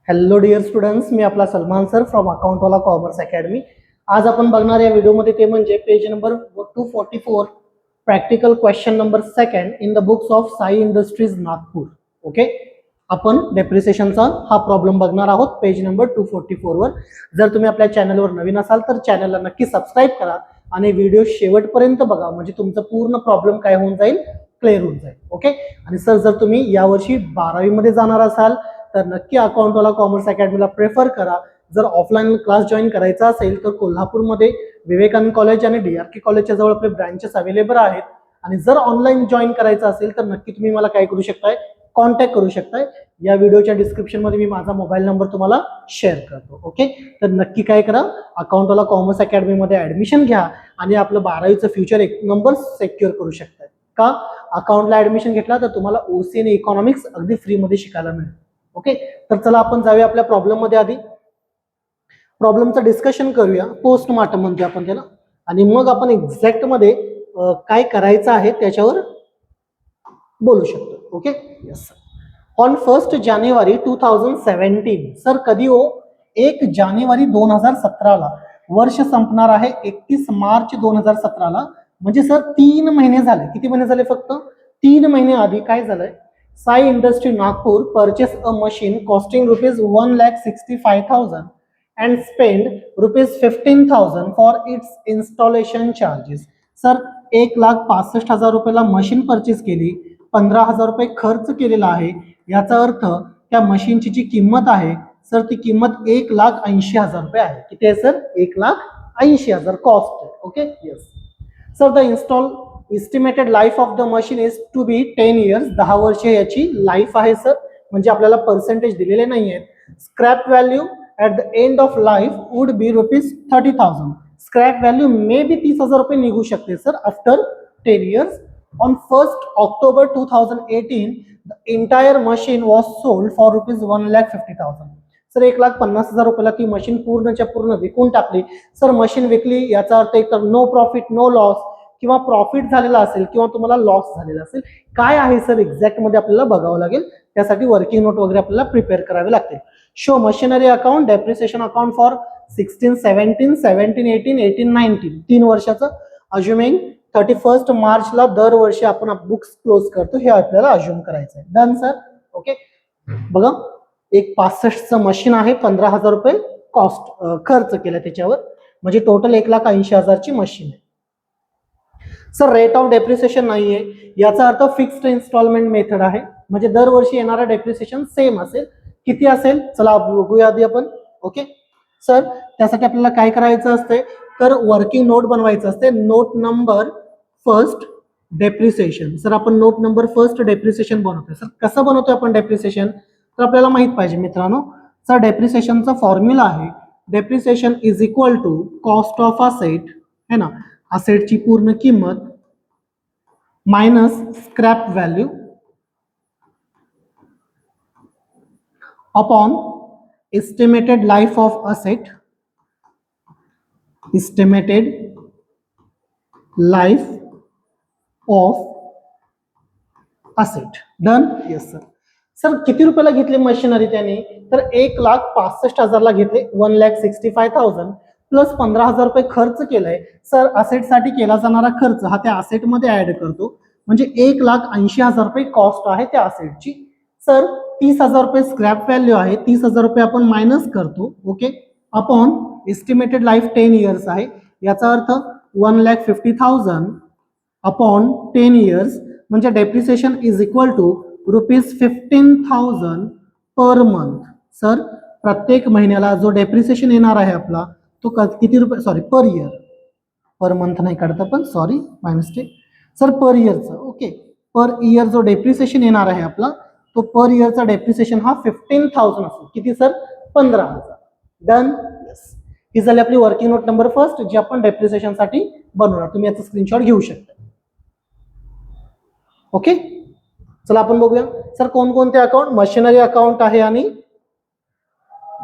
Hello dear students, मी आपला Salman sir from अकाउंटवाला कॉमर्स अकॅडमी. आज आपण बघणार या व्हिडिओमध्ये ते म्हणजे page number 244 practical question number 2 in the books of Sai industries Nagpur. Okay, आपण डेप्रिसिएशनचा हा प्रॉब्लेम बघणार आहोत पेज नंबर 244 वर. जर तुम्ही आपल्या चॅनलवर नवीन असाल तर चॅनलला नक्की सबस्क्राईब करा आणि व्हिडिओ शेवटपर्यंत बघा, म्हणजे तुमचं पूर्ण प्रॉब्लेम काय होऊन जाईल, क्लिअर होऊन जाईल. ओके, आणि सर जर तुम्ही यावर्षी 12वी मध्ये जाणार असाल तर नक्की अकाउंटवाला कॉमर्स अकॅडमीला प्रेफर करा. जर ऑफलाईन क्लास जॉईन करायचा असेल तर कोल्हापूरमध्ये विवेकानंद कॉलेज आणि DRK कॉलेजच्या जवळ आपले ब्रँचेस अवेलेबल आहेत. आणि जर ऑनलाईन जॉईन करायचं असेल तर नक्की तुम्ही मला काय करू शकताय, कॉन्टॅक्ट करू शकताय. या व्हिडिओच्या डिस्क्रिप्शन मध्ये मी माझा मोबाईल नंबर तुम्हाला शेअर करतो. ओके, तर नक्की काय करा, अकाउंटवाला कॉमर्स अकॅडमीमध्ये ऍडमिशन घ्या आणि आपलं 12वीचं फ्युचर एक नंबर सिक्युअर करू शकताय. का, अकाउंटला ऍडमिशन घेतला तर तुम्हाला OC आणि इकॉनॉमिक्स अगदी फ्रीमध्ये शिकायला मिळेल. ओके, तर चला आपण जाऊया आपल्या प्रॉब्लेम मध्ये. आधी प्रॉब्लेमचं डिस्कशन करूया, पोस्टमार्टम म्हणतो आपण त्याला, आणि मग आपण एक्झॅक्ट मध्ये काय करायचं आहे त्याच्यावर बोलू शकतो. Okay, yes. On 1 January 2017, sir कधी हो, 1 जानेवारी 2017ला वर्ष संपणार आहे 31 मार्च 2017ला. म्हणजे सर 3 महिने झाले. किती महिने झाले? फक्त 3 महिने आधी काय झालंय, Sai industry Nagpur purchase a machine costing ₹1,65,000 and spend ₹15,000 for its installation charges. Sir 1,65,000 रुपयाला मशीन परचेस केली, 15,000 रुपये खर्च केलेला आहे. याचा अर्थ त्या मशीनची जी किंमत आहे सर, ती किंमत 1,80,000 रुपये आहे. किती आहे सर? 1,80,000 कॉस्ट आहे. Okay, yes. Sir the estimated life of the machine is to be 10 years. 10 वर्ष याची लाईफ आहे सर, म्हणजे आपल्याला पर्सेंटेज दिलेले नाही आहेत. Scrap value at the end of life would be ₹30,000. Scrap value may be 30,000 रुपये निघू शकते sir after 10 years. On 1 October 2018 the entire machine was sold for ₹1,50,000. Sir 1,50,000 रुपयाला ती मशीन पूर्णच्या पूर्ण विकून टाकली. सर मशीन विकली याचा अर्थ एक तर नो प्रॉफिट नो लॉस, किंवा प्रॉफिट झालेला असेल किंवा तुम्हाला लॉस झालेला असेल. काय आहे सर एक्झॅक्ट मध्ये आपल्याला बघावं लागेल. त्यासाठी वर्किंग नोट वगैरे आपल्याला प्रिपेअर करावे लागतील. Show machinery account, depreciation account for 16, 17, 17, 18, 18, 19, 3 वर्षाचं. अज्युमिंग 31 मार्चला दरवर्षी आपण बुक्स क्लोज करतो, हे आपल्याला अज्युम करायचं आहे. Done sir. ओके, बघा, एक 65चं मशीन आहे, 15,000 रुपये कॉस्ट खर्च केला त्याच्यावर, म्हणजे टोटल 1,80,000 ची मशीन आहे. सर रेट ऑफ डेप्रिसिएशन नाहीये, याचा अर्थ फिक्स्ड इन्स्टॉलमेंट मेथड आहे, म्हणजे दरवर्षी येणारा डेप्रिसिएशन सेम असेल. किती असेल चला बघूया आधी आपण. ओके, सर त्यासाठी आपल्याला काय करायचं असते, तर वर्किंग नोट बनवायचं असते. Note number 1 depreciation. सर आपण नोट नंबर 1 डेप्रिसिएशन बनवतोय. सर कसं बनवतोय आपण डेप्रिसिएशन, तर आपल्याला माहित पाहिजे मित्रांनो. सर डेप्रिसिएशनचा फॉर्म्युला आहे, depreciation is equal to cost of asset, है ना, असेटची पूर्ण किंमत minus scrap value upon estimated life of asset, estimated life of asset. Done. Yes sir. Sir किती रुपयाला घेतली मशिनरी त्याने, तर 1,65,000 घेतले, 1,65,000 प्लस 15,000 रुपये खर्च केलाय. सर असेटसाठी केला जाणारा खर्च हा त्या असेटमध्ये ऍड करतो, म्हणजे 1,80,000 रुपये कॉस्ट आहे त्या असेटची. सर 30,000 रुपये स्क्रॅप व्हॅल्यू आहे, 30,000 रुपये आपण मायनस करतो. Okay, upon estimated life 10 years आहे, याचा अर्थ 1,50,000 अपॉन 10 इयर्स, म्हणजे depreciation is equal to ₹15,000 per month. Sir प्रत्येक महिन्याला जो डेप्रिसिएशन येणार आहे आपला तो किती रुपये, sorry per year, per month नाही काढता पण, सॉरी माय मिस्टेक. सर पर इयरचं. ओके, पर इयर जो डेप्रिसिएशन येणार आहे आपला तो पर इयरचा डेप्रिसिएशन हा 15,000 असतो. किती सर? 15,000. डन. येस, ही झाली आपली वर्किंग नोट नंबर 1 जी आपण डेप्रिसिएशन साठी बनवणार. तुम्ही याचा स्क्रीनशॉट घेऊ शकता. ओके, चला आपण बघूया. सर कोणकोणते अकाउंट, मशिनरी अकाउंट आहे आणि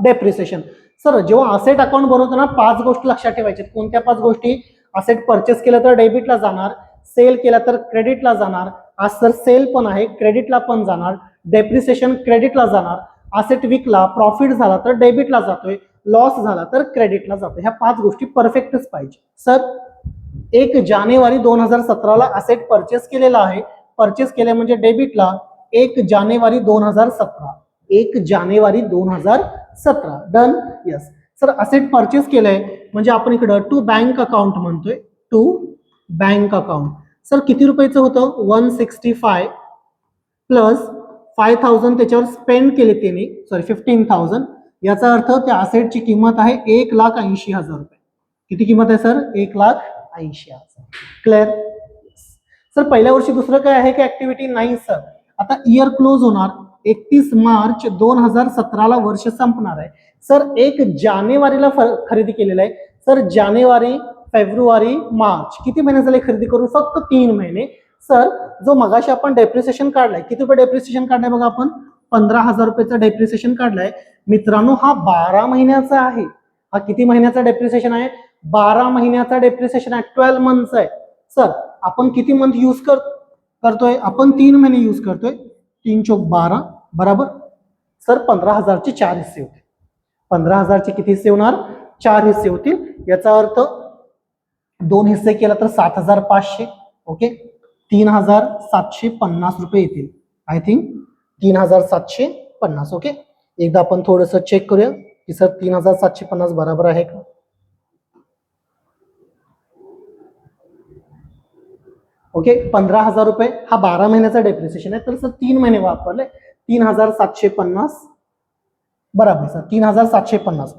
डेप्रिसिएशन. सर जेव्हा असेट अकाउंट बनवतो ना, 5 गोष्टी लक्षात ठेवायच्या. कोणत्या 5 गोष्टी? असेट परचेस केलं तर डेबिटला जाणार, सेल केला तर क्रेडिटला जाणार. आज सर सेल पण आहे, क्रेडिटला पण जाणार, डेप्रिसिएशन क्रेडिटला जाणार, असेट विकला प्रॉफिट झाला तर डेबिटला जातोय, लॉस झाला तर क्रेडिटला जातोय. ह्या 5 गोष्टी परफेक्टच पाहिजे. सर 1 जानेवारी 2017ला असेट परचेस केलेला आहे, परचेस केले म्हणजे डेबिटला 1 जानेवारी 2017, 1 जानेवारी 2017. Done. Yes sir asset purchase केलंय म्हणजे आपण इकडं टू बँक अकाउंट म्हणतोय, टू बँक अकाउंट. सर किती रुपयाचं होतं? 165 प्लस 5000 त्याच्यावर स्पेंड केले त्यांनी, सॉरी 15,000. याचा अर्थ त्या असेटची किंमत आहे 1,80,000 रुपये. किती किंमत आहे सर? 1,80,000. क्लिअर. सर पहिल्या वर्षी दुसरं काय आहे का ऍक्टिव्हिटी? नाही सर. आता इयर क्लोज होणार 31 मार्च 2017ला वर्ष संपणार आहे. सर 1 जानेवारीला खरेदी केलेलं आहे. सर जानेवारी फेब्रुवारी मार्च किती महिने झाले खरेदी करून? फक्त 3 महिने. सर जो मगाशी आपण डेप्रिसिएशन काढलाय, किती रुपये डेप्रिसिएशन काढलाय बघा आपण? 15,000 रुपयाचा डेप्रिसिएशन काढलाय. मित्रांनो हा 12 महिन्याचा आहे. हा किती महिन्याचा डेप्रिसिएशन आहे? 12 महिन्याचा डेप्रिसिएशन आहे, 12 मंथचा आहे. सर आपण किती मंथ यूज करतोय? आपण 3 महिने यूज करतोय. 3 चौक 12 बरोबर. सर 15,000चे 4 हिस्से होते. 15,000चे किती हिस्से होणार? 4 हिस्से होतील. याचा अर्थ 2 हिस्से केला तर 7,500. ओके 3,750 रुपये येतील. I think 3,750. ओके एकदा आपण थोडंसं चेक करूया की सर 3,750 बरोबर आहे का? ओके 15,000 रुपये हा 12 महिन्याचा डेप्रिसिएशन आहे. तर सर 3 महिने वापरले 3,750 बरोबर सर 3,750.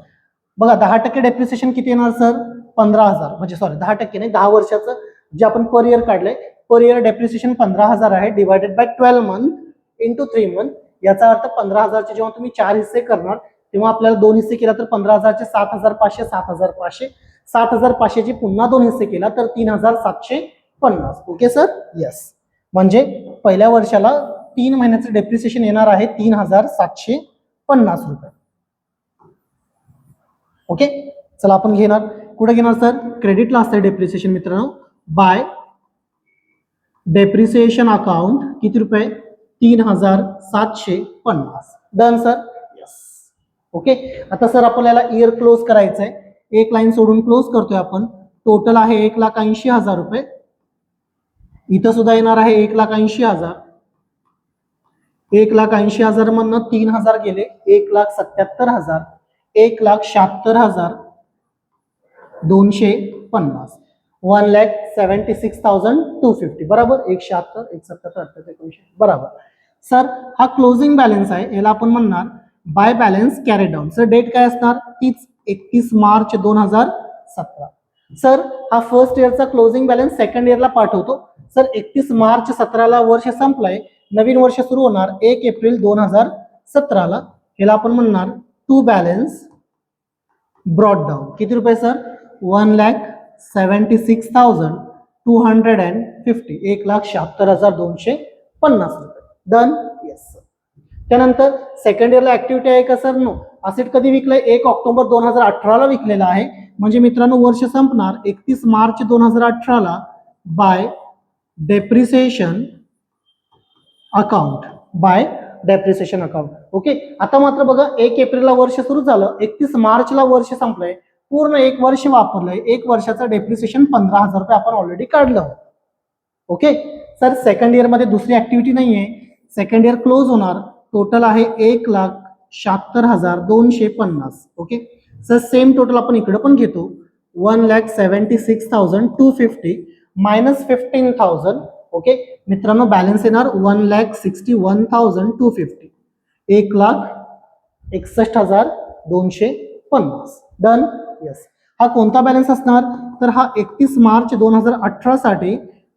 बघा 10% डेप्रिसिएशन किती येणार सर? 15,000. म्हणजे सॉरी 10% नाही, 10 वर्षाचं जे आपण पर इयर काढलंय, पर इयर डेप्रिसिएशन 15,000 आहे, divided by 12 month into 3 month. याचा अर्थ 15,000चे जेव्हा तुम्ही 4 हिस्से करणार तेव्हा आपल्याला 2 हिस्से केला तर 15,000चे 7,500, 7,500, 7,500चे पुन्हा 2 हिस्से केला तर 3,750. Okay sir. येस म्हणजे पहिल्या वर्षाला 3 महिन्याचं डेप्रिसिएशन येणार आहे 3,750 रुपये. ओके चला आपण घेणार कुठे घेणार सर? क्रेडिटला असते डेप्रिसिएशन मित्रांनो. बाय डेप्रिसिएशन अकाउंट किती रुपये? 3,750. Done sir. यस. ओके आता सर आपल्याला इयर क्लोज करायचंय. एक लाईन सोडून क्लोज करतोय आपण. टोटल आहे 1,80,000 रुपये. इथं सुद्धा येणार आहे 1,80,000. 1,80,000 मधनं 3,000 गेले 1,77,000, 1,76,250, 1,76,250 बरोबर. 1,76, 1,77, 1,78, बरोबर. सर हा क्लोजिंग बॅलन्स आहे, याला आपण म्हणणार by balance carry down. Sir date काय असणार? तीच 31 मार्च 2017. सर हा फर्स्ट इयरचा क्लोजिंग बॅलन्स सेकंड इयरला पाठवतो. सर 31 मार्च 17ला वर्ष संपलंय, नवीन वर्ष सुरू होणार 1 एप्रिल 2017ला. याला आपण म्हणणार टू बॅलन्स ब्रॉड डाऊन. किती रुपये सर? 1,76,250, 1,76,250 रुपये. डन. येस. त्यानंतर सेकंड इयरला ऍक्टिव्हिटी आहे का सर? नो. असेट कधी विकलंय? 1 ऑक्टोबर 2018ला विकलेला आहे. म्हणजे मित्रांनो वर्ष संपणार 31 मार्च 2018ला by depreciation account. By depreciation account. Okay आता मात्र बघा 1 एप्रिलला वर्ष सुरू झालं, 31 मार्चला वर्ष संपलंय, पूर्ण 1 वर्ष वापरलंय. 1 वर्षाचं डेप्रिसिएशन 15,000 रुपये आपण ऑलरेडी काढलं. ओके सर सेकंड इयर मध्ये दुसरी ऍक्टिव्हिटी नाहीये. सेकंड इयर क्लोज होणार. टोटल आहे 1,76,250. ओके सर सेम टोटल आपण इकडे पण घेतो. 1,76,250 मायनस 15,000. ओके मित्रांनो बॅलन्स येणार 1,61,250, 1,61,250. डन. येस. हा कोणता बॅलन्स असणार? तर हा 31 मार्च 2018 साठी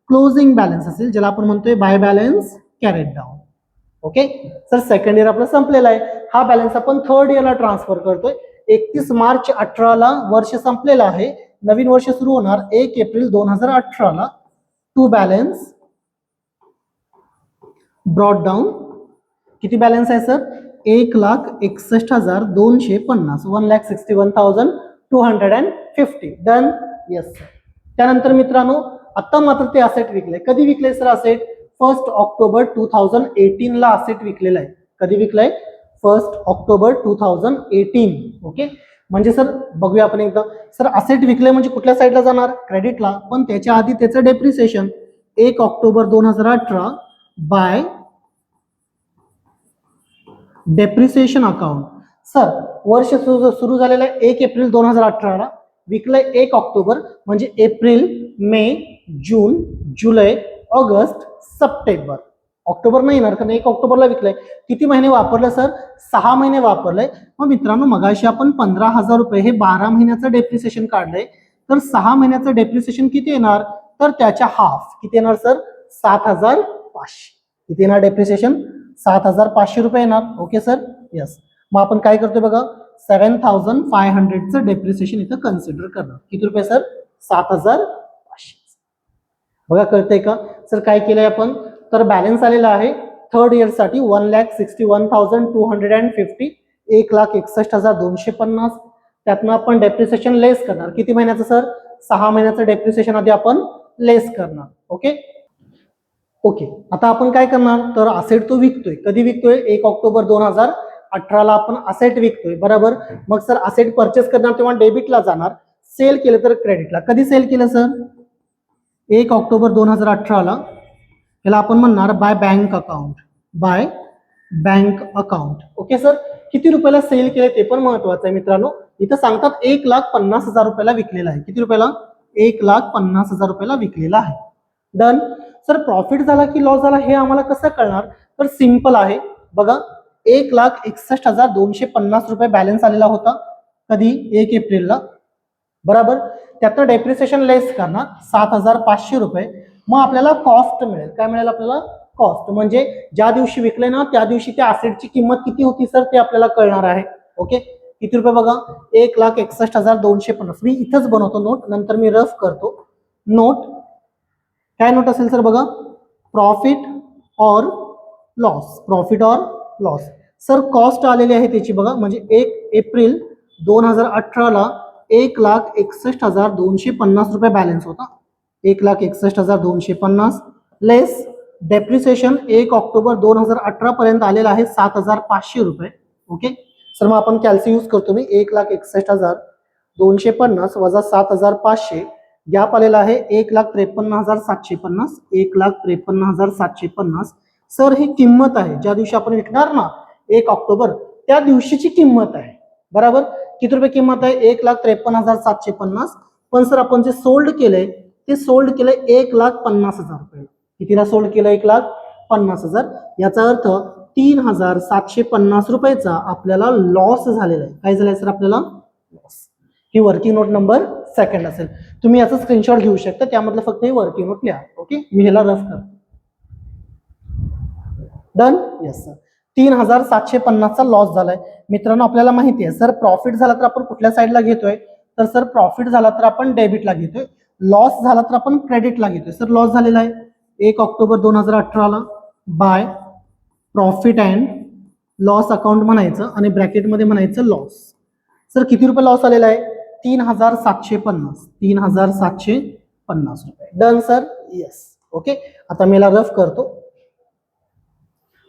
क्लोजिंग बॅलन्स असेल, ज्याला आपण म्हणतोय by balance carried down. Okay sir second year आपला संपलेला आहे. हा बॅलन्स आपण थर्ड इयरला ट्रान्सफर करतोय. 31 मार्च 18ला वर्ष संपलेलं आहे, नवीन वर्ष सुरू होणार 1 एप्रिल 2018ला. To balance brought down. किती बॅलन्स आहे सर? 1,61,250, 1,61,250. डन. Yes sir. त्यानंतर मित्रांनो आता मात्र ते असेट विकले. कधी विकले सर असेट? 1 ऑक्टोबर 2018ला असेट विकलेला आहे. कधी विकलंय? 1 ऑक्टोबर 2018. ओके, म्हणजे सर बघूया आपण एकदा. सर असेट विकले म्हणजे कुठल्या साईडला जाणार? क्रेडिटला. पण त्याच्या आधी त्याचं depreciation 1 October 2018 bye depreciation account. Sir वर्ष सुरू झालेलं आहे 1 एप्रिल 2018ला, विकलंय 1 ऑक्टोबर, म्हणजे एप्रिल, मे, जून, जुलै, ऑगस्ट, सप्टेंबर. ऑक्टोबर नाही येणार कारण 1 ऑक्टोबरला विकलंय. किती महिने वापरलं सर? 6 महिने वापरलंय. मग मित्रांनो मगाशी आपण 15,000 रुपये हे 12 महिन्याचं डेप्रिसिएशन काढलंय, तर 6 महिन्याचं डेप्रिसिएशन किती येणार? तर त्याच्या हाफ किती येणार सर? 7,500. किती येणार डेप्रिसिएशन? 7,500 रुपये येणार. Okay sir, yes. मग आपण काय करतोय बघा, 7,500चं डेप्रिसिएशन इथं कन्सिडर करणार. किती रुपये सर? 7,500. बघा कळतंय का सर? काय केलंय आपण? तर बॅलन्स आलेला आहे थर्ड इयर साठी 1,61,250, 1,61,250. त्यातनं आपण डेप्रिसिएशन लेस करणार. किती महिन्याचं सर? 6 महिन्याचं डेप्रिसिएशन आधी आपण लेस करणार. ओके ओके, आता आपण काय करणार? तर असेट तो विकतोय. कधी विकतोय? 1 ऑक्टोबर 2018ला आपण असेट विकतोय, बरोबर. मग सर असेट परचेस करणार तेव्हा डेबिटला जाणार, सेल केलं तर क्रेडिटला. कधी सेल केलं सर? 1 ऑक्टोबर 2018ला. याला आपण म्हणणार bye bank account. Bye bank account. Okay sir, किती रुपयाला सेल केले ते पण महत्वाचं आहे मित्रांनो. इथं सांगतात 1,50,000 रुपयाला विकलेला आहे. किती रुपयाला? 1,50,000 रुपयाला विकलेला आहे. डन. सर प्रॉफिट झाला की लॉस झाला हे आम्हाला कसं कळणार? तर सिंपल आहे बघा, 1,61,250 रुपये बॅलन्स आलेला होता. कधी? 1 एप्रिलला, बरोबर. त्यातनं डेप्रिसिएशन लेस करणार 7,500 रुपये. मग आपल्याला कॉस्ट मिळेल. काय मिळेल आपल्याला? कॉस्ट. म्हणजे ज्या दिवशी विकले ना त्या दिवशी त्या असेटची किंमत किती होती सर ते आपल्याला कळणार आहे. ओके, किती रुपये बघा? 1,61,250. मी इथंच बनवतो नोट, नंतर मी रफ करतो नोट. काय नोट असेल सर बघा? Profit or loss. Profit or loss. Sir cost आलेली आहे त्याची बघा, म्हणजे 1 एप्रिल 2018ला 1,61,250 रुपये बॅलन्स होता. 1,61,250 लेस डेप्रिसिएशन 1 ऑक्टोबर 2018 पर्यंत आलेला आहे 7,500 रुपये. ओके सर, मग आपण कॅल्सी यूज करतो. मी 1,61,250 वजा 7,500, गॅप आलेला आहे 1,53,750. 1,53,750. सर ही किंमत आहे ज्या दिवशी आपण विकणार ना 1 ऑक्टोबर त्या दिवशीची किंमत आहे, बरोबर. किती रुपये किंमत आहे? 1,53,750. पण सर आपण जे सोल्ड केलंय ते सोल्ड केलंय 1,50,000 रुपये. कितीला सोल्ड केलं? 1,50,000. याचा अर्थ 3,750 रुपयाचा आपल्याला लॉस झालेला आहे. काय झालंय सर आपल्याला? लॉस. ही वर्किंग नोट नंबर 2 असेल. तुम्ही याचा स्क्रीनशॉट घेऊ शकता, त्यामधलं फक्त ही वर्किंग नोट लिहा. ओके, मी ह्याला रफ करतो. डन. येस सर, 3,750चा लॉस झालाय. मित्रांनो आपल्याला माहिती आहे सर प्रॉफिट झाला तर आपण कुठल्या साईडला घेतोय? तर सर प्रॉफिट झाला तर आपण डेबिटला घेतोय, लॉस झाला तर आपण क्रेडिटला घेतोय. सर लॉस झालेला आहे 1 ऑक्टोबर 2018ला by profit and loss account म्हणायचं आणि ब्रॅकेटमध्ये म्हणायचं लॉस. सर किती रुपये लॉस आलेला आहे? 3,750. 3,750 रुपये. Done sir. येस. ओके, आता मी याला रफ करतो.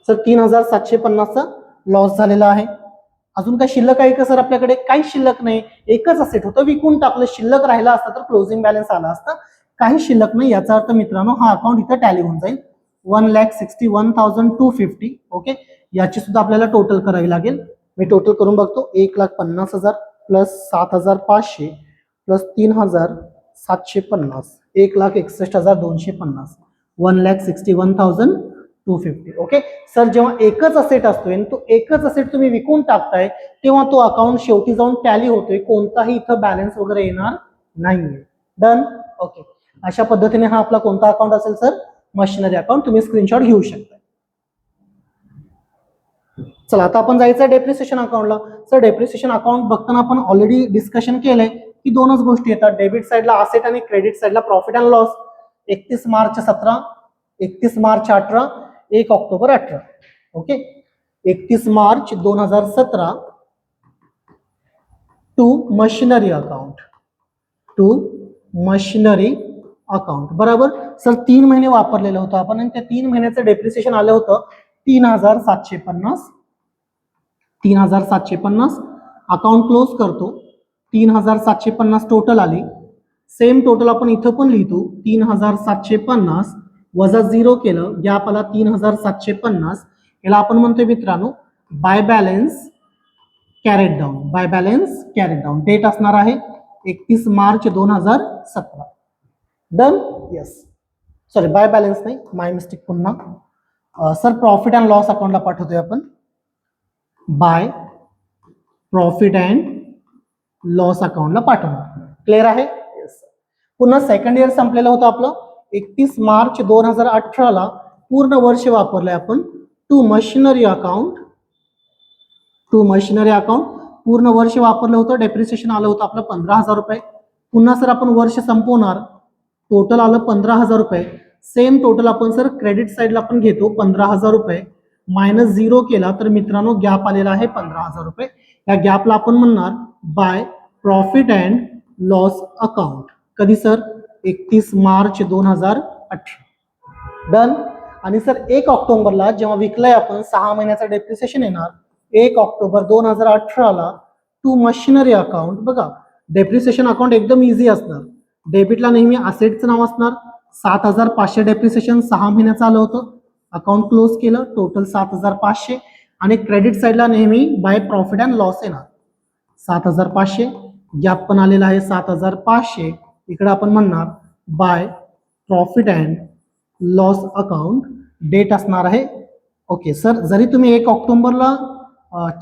सर 3,750चा लॉस झालेला आहे. अजून काय शिल्लक आहे का सर आपल्याकडे? काही शिल्लक नाही. एकच असेट होतं, विकून टाकलं. शिल्लक राहिला असता तर क्लोजिंग बॅलन्स आला असता. काही शिल्लक नाही. याचा अर्थ मित्रांनो हा अकाउंट इथं टॅली होऊन जाईल 1,61,250. ओके, याची सुद्धा आपल्याला टोटल करावी लागेल. मी टोटल करून बघतो. 1,50,000 प्लस 7,500 प्लस 3,750 1,61,250 1,61,250. ओके सर, जेव्हा एकच असेट असतोय तो एकच असेट तुम्ही विकून टाकताय तेव्हा तो अकाउंट शेवटी जाऊन टॅली होतोय. कोणताही इथं बॅलन्स वगैरे येणार नाहीये. डन. ओके, अशा पद्धतीने हा आपला कोणता अकाउंट असेल सर? Machinery account. तुम्ही स्क्रीनशॉट घेऊ शकता. चला आता आपण जायचं डेप्रिसिएशन अकाउंटला. सर डेप्रिसिएशन अकाउंट बघताना आपण ऑलरेडी डिस्कशन केलंय की दोनच गोष्टी येतात, डेबिट साईडला असेट आणि क्रेडिट साईडला profit and loss. 31 March 17, 31 March 18, 1 October 18. Okay, 31 March 2017 to machinery account. To machinery account, बरोबर. सर 3 महिने वापरलेलं होतं आपण आणि त्या 3 महिन्याचं डेप्रिसिएशन आलं होतं 3,750. 3,750 अकाउंट क्लोज करतो. 3,750 टोटल आले. सेम टोटल आपण इथं पण लिहितो. 3,750 वजा 0 केलं, गॅप आला 3,750. याला आपण म्हणतोय मित्रांनो by balance carried down. By balance carried down. Date असणार आहे 31 March 2017. Done. Yes, sorry by balance नाही, माय मिस्टेक पुन्हा. सर प्रॉफिट अँड लॉस अकाउंटला पाठवतोय आपण. बाय प्रॉफिट अँड लॉस अकाउंटला पाठवणार. क्लिअर आहे. येस. पुन्हा सेकंड इयर संपलेलं होतं आपलं 31 मार्च 2018ला. पूर्ण वर्ष वापरलंय आपण. To machinery account. To machinery account पूर्ण वर्ष वापरलं होतं. डेप्रिसिएशन आलं होतं आपलं 15,000 रुपये. पुन्हा सर आपण वर्ष संपवणार, टोटल आलं 15,000 रुपये. सेम टोटल आपण सर क्रेडिट साईडला आपण घेतो 15,000 रुपये. मायनस 0 केला तर मित्रांनो गॅप आलेला आहे 15,000 रुपये. या गॅपला आपण म्हणणार by profit and loss account. कधी सर 31 मार्च 2018. डन. आणि सर 1 ऑक्टोबरला जेव्हा विकलंय आपण 6 महिन्याचं डेप्रिसिएशन येणार. 1 ऑक्टोबर 2018ला टू मशिनरी अकाउंट. बघा डेप्रिसिएशन अकाउंट एकदम इझी असणार. डेबिटला नेहमी असेटचं नाव असणार. 7,500 डेप्रिसिएशन 6 महिन्याचं आलं होतं. अकाउंट क्लोज केलं, टोटल 7,500. आणि क्रेडिट साईडला नेहमी बाय प्रॉफिट अँड लॉस येणार 7,500. गॅप पण आलेला आहे 7,500. इकडे आपण म्हणणार by profit and loss account. Date असणार आहे. ओके सर, जरी तुम्ही 1 ऑक्टोबरला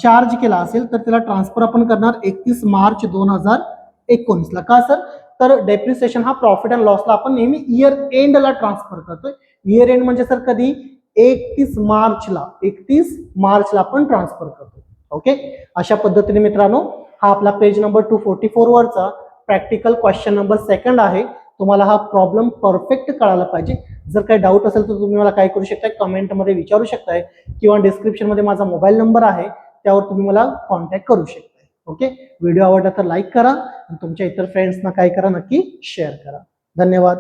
चार्ज केला असेल तर त्याला ट्रान्सफर आपण करणार 31 मार्च 2019ला. का सर, तर डेप्रिसिएशन हा प्रॉफिट अँड लॉसला आपण नेहमी इयर एंडला ट्रान्सफर करतोय. इयर एंड म्हणजे सर कधी 31 मार्चला आपण ट्रान्सफर करतो. ओके, अशा पद्धतीने मित्रांनो हा आपला पेज नंबर 244 वरचा प्रॅक्टिकल क्वेश्चन नंबर 2 आहे. तुम्हाला हा प्रॉब्लेम परफेक्ट कळायला पाहिजे. जर काही डाऊट असेल तर तुम्ही मला काय करू शकताय, कमेंटमध्ये विचारू शकताय किंवा डिस्क्रिप्शनमध्ये माझा मोबाईल नंबर आहे, त्यावर तुम्ही मला कॉन्टॅक्ट करू शकताय. ओके, व्हिडिओ आवडला तर लाईक करा आणि तुमच्या इतर फ्रेंड्सना काय करा, नक्की शेअर करा. धन्यवाद.